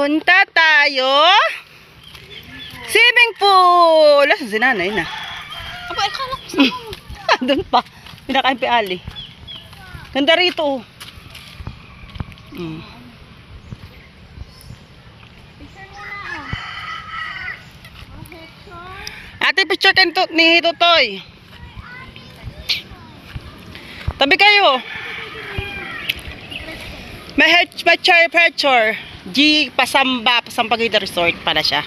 Punta tayo. Swimming pool. Asa si nanay na? Aba, akala ko sa Doon pa. Pinakain pa Ali. Ganda rito. Ate, picture ka ni Tutoy. Tabi kayo. May picture. G. Pasampagita Resort pala siya.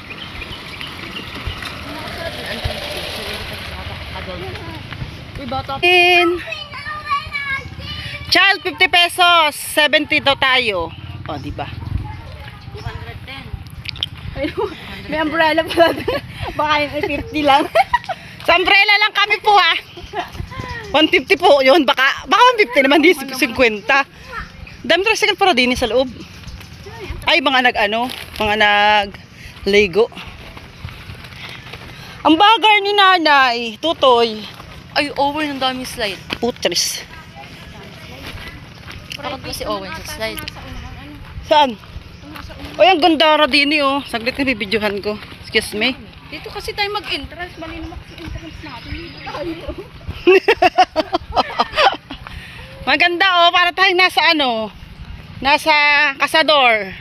Child 50 pesos. 70 daw tayo. O, diba? 210. May umbrella pala. Baka yung 50 lang. Sa umbrella lang kami po ha. 150 po yun. Baka 150 naman. Di 50. Dami tricycle para din sa loob. Ay, mga nag-Lego. Ang bagar ni nanay, Tutoy. Ay, Owen, ang daming slide. Putris. Bakit ba si Owen sa slide? Saan? Oy, ang ganda din oh. Saglit na bibidyohan ko. Excuse me. Dito kasi tayo mag-entrance. Mali naman kasi entrance natin. Maganda oh, para tayong nasa Kasador.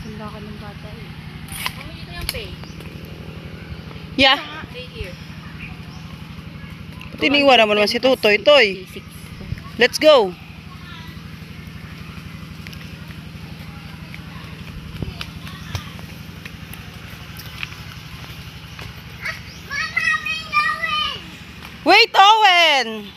Sunda ka ng bata eh. Mami, dito yung pay. Yeah. Pay here. Tiniwan naman si Tutoy. Toy. Let's go. Wait, Owen.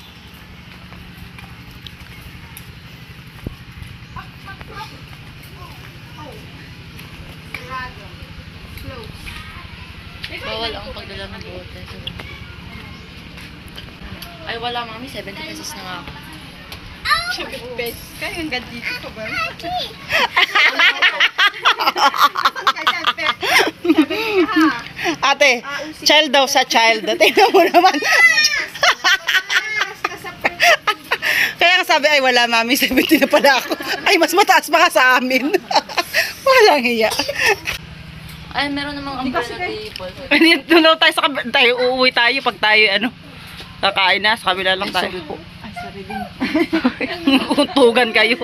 Bawal ang pagdala ng bote. Ay, wala mami. 70 pesos na nga ako. 70 pesos. Kaya yung gandito ko ba? Ate, child daw sa child. Tingnan mo naman. Kaya nga sabi, ay wala mami, 70 na pala ako. Ay, mas mataas pa ka sa amin. Walang hiya. Ay, meron namang umbrella table. Doon tayo, uuwi tayo pag tayo, kakain na, sa kabila lang tayo. Ay, sorry din. Untugan kayo.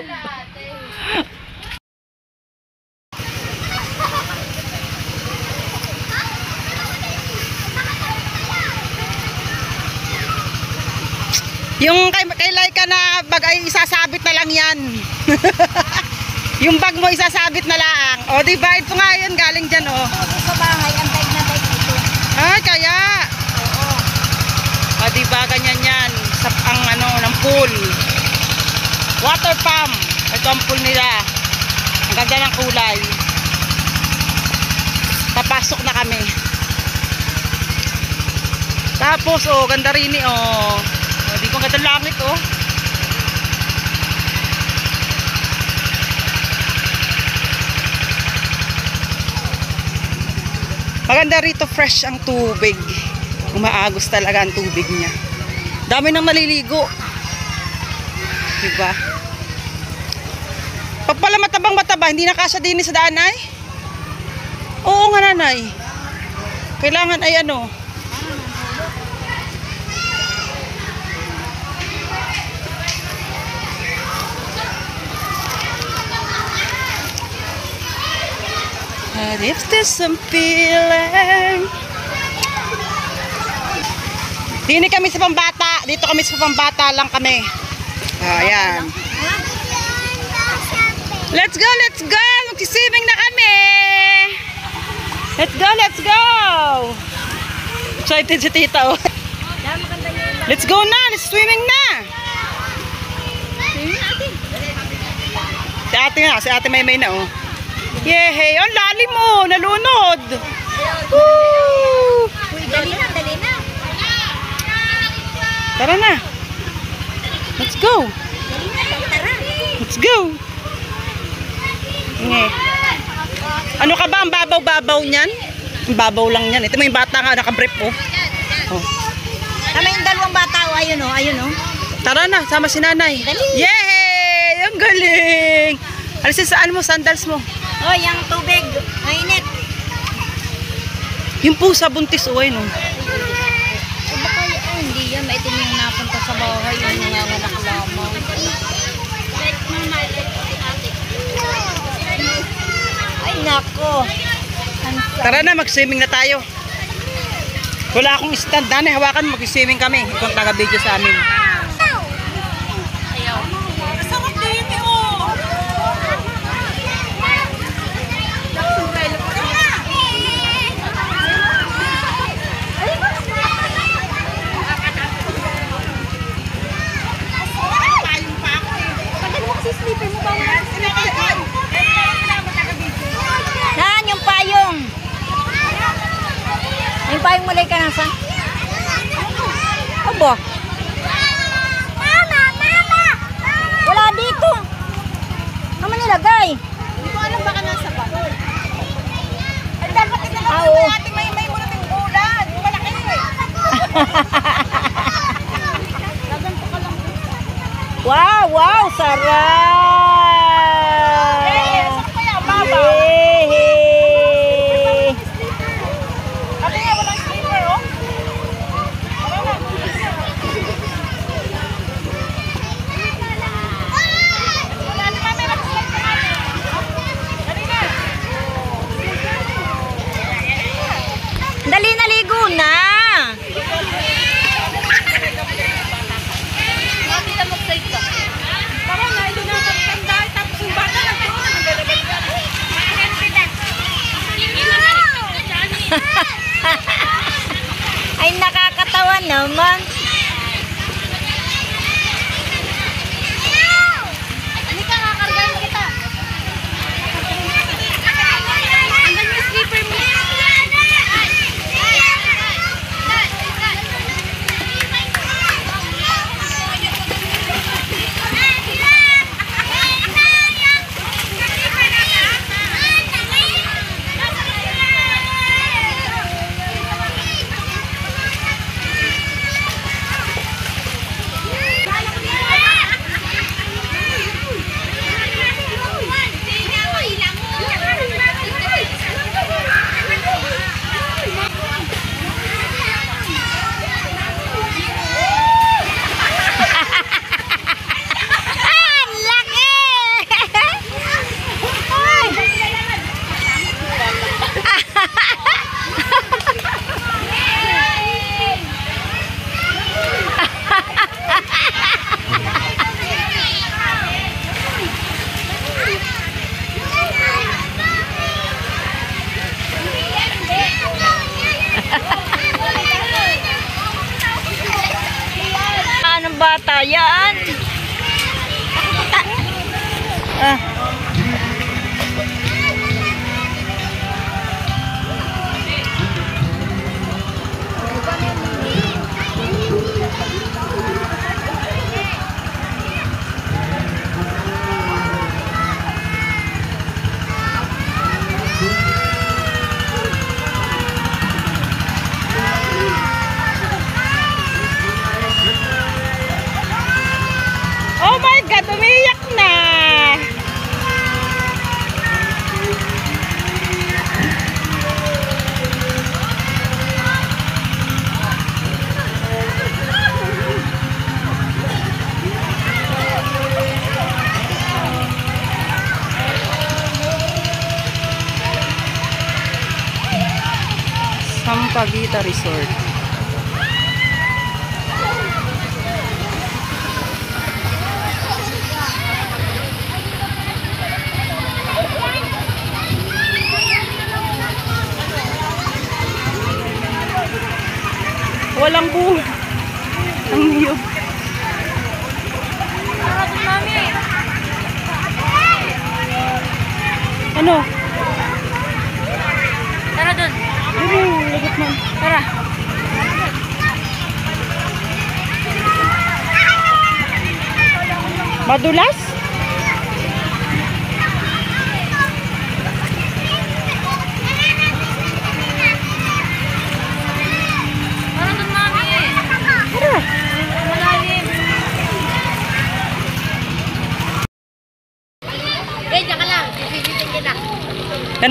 Yung kay Laika na bag ay isasabit na lang yan. Yung bag mo isasabit na lang. O, diba? Ito nga yun, galing dyan, o. Sa bahay, ang bag na bag ito. Ay, kaya. Oo. O, diba? Ganyan yan. Ng pool. Water pump. Ito ang pool nila. Ang ganda ng kulay. Papasok na kami. Tapos, o, ganda rin, o. O, di ko ang ganda langit, o. Maganda rito, fresh ang tubig. Umaagos talaga ang tubig niya. Dami nang maliligo. Diba? Pag pala matabang-mataba, hindi na kasya din sa daan ay? Oo nga nanay. Kailangan ay And if there's some feeling. Dini kami sa pambata. Dito kami sa pambata lang kami. Ayan. Let's go, let's go. Magsiswimming na kami. Let's go, let's go. Excited si tita, oh. Let's go na, let's swimming na. Si ate Maymay na, oh. Yehey, ang lalim mo, nalunod. Woo! Dali na, dali na. Tara na. Let's go. Dali na, tara. Let's go. Okay. Ano ka ba? Ang babaw-babaw niyan? Ang babaw lang yan. Ito mo yung bata nga, nakabrief oh. Oh. Kami yung dalawang bata, oh, ayun oh, ayun oh. Tara na, sama si nanay. Dali. Yay! Ang galing! Alisin saan mo, sandals mo. Oh, yung tubig, mainit. Yung pusa buntis, uway no. Eh, baka hindi yan, maitim yung napunta sa bahay, yung nanganganak lamang. Ay, nako. Tara na, mag-swimming na tayo. Wala akong stand. Dani, hawakan, mag-swimming kami. Ikaw ang taga-video sa amin. Masarap din, oh. Saan yung payong? Yung payong mulay ka nasan? Abo. Wala dito. Naman nilagay. Hindi ko alam baka nasa ba. Ay, dapat ito na natin may mo na ng ulan. Malaki eh. Wow, wow, sarap! Yay! Kasi nga walang sleeper, oh. Wala na mami, nag-slide na mami. Dali na. Dali na, ligo na. Ay, nakakatawa naman. Hindi ka kakargahin kita. Andan yung sleeper mo. Anong bata yan? Ah. Oh my God, umiyak na! Sampaguita Resort. Walang bunga. Ang niyog. Ano? Tara dun. Lagot man. Tara. Madulas?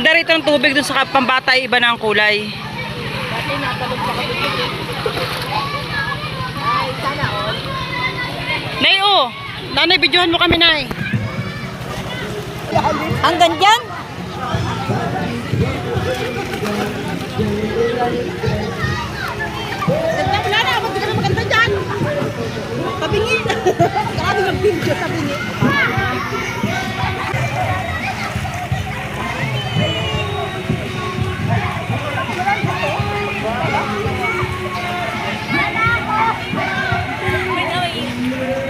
Ganda rito ng tubig dun sa pambata, iba na ang kulay. Dati natalog pa kami dito. Ay, sana all. Nay, oh! Nanay, videohan mo kami, Nay. Hanggang dyan? Wala na, maganda na maganda dyan. Tabingi. Grabe ng video, tabingi.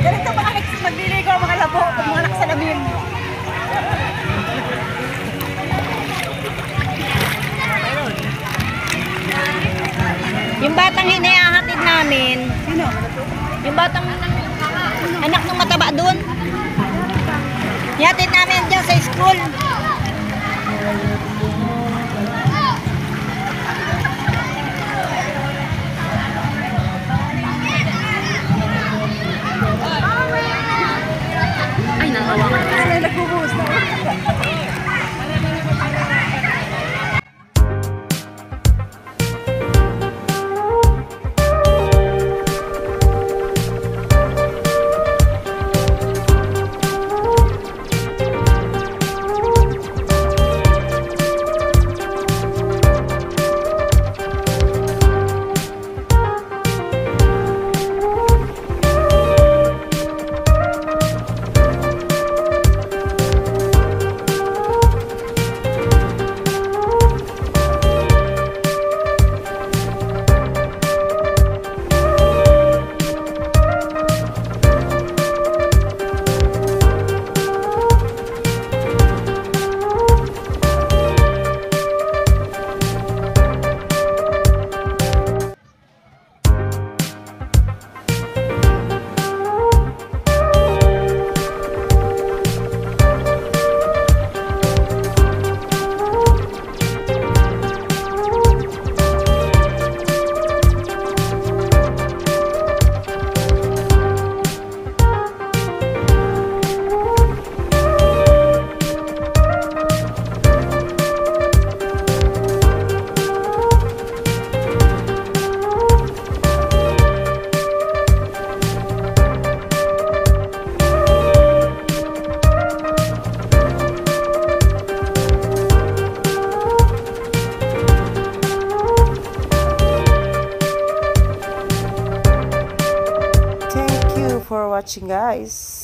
Ganito ba magliligaw mga labo pag mga nakasalamin? Yung batang hinahatid namin. Sino? Yung batang anak ng mataba doon. Hihatid namin dyan sa school. Ay, nakawa ka. Ay, nagbubuhos na. For watching, guys.